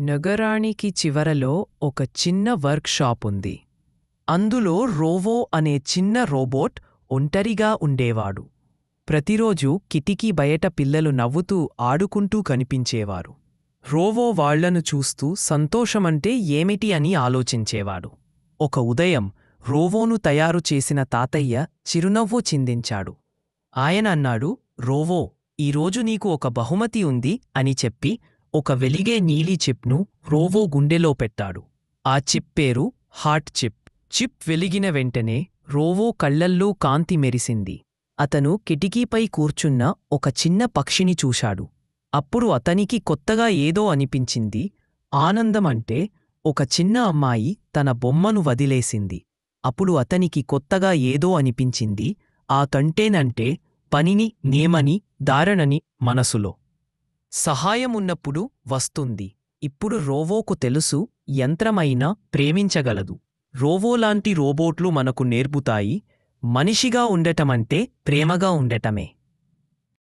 నగరానికి చివరలో ఒక చిన్న వర్క్ షాప్ ఉంది. అందులో రోవో అనే చిన్న రోబోట్ ఒంటరిగా ఉండేవాడు. ప్రతిరోజూ కిటికీ బయట పిల్లలు నవ్వుతూ ఆడుకుంటూ కనిపించేవారు. రోవో వాళ్లను చూస్తూ సంతోషమంటే ఏమిటి అని ఆలోచించేవాడు. ఒక ఉదయం రోవోను తయారు చేసిన తాతయ్య చిరునవ్వు చిందించాడు. ఆయన అన్నాడు, రోవో, ఈరోజు నీకు ఒక బహుమతి ఉంది అని చెప్పి ఒక వెలిగే నీలి చిప్ను రోవో గుండెలో పెట్టాడు. ఆ చిప్ పేరు హార్ట్ చిప్. చిప్ వెలిగిన వెంటనే రోవో కళ్లల్లో కాంతి మెరిసింది. అతను కిటికీపై కూర్చున్న ఒక చిన్న పక్షిని చూశాడు. అప్పుడు అతనికి కొత్తగా ఏదో అనిపించింది. ఆనందమంటే ఒక చిన్న అమ్మాయి తన బొమ్మను వదిలేసింది. అప్పుడు అతనికి కొత్తగా ఏదో అనిపించింది. ఆ కంటేనంటే పనిని, నేమని, దారణని మనసులో. సహాయమున్నప్పుడు వస్తుంది. ఇప్పుడు రోవోకు తెలుసు, యంత్రమైనా ప్రేమించగలదు. రోవోలాంటి రోబోట్లు మనకు నేర్పుతాయి, మనిషిగా ఉండటమంటే ప్రేమగా ఉండటమే.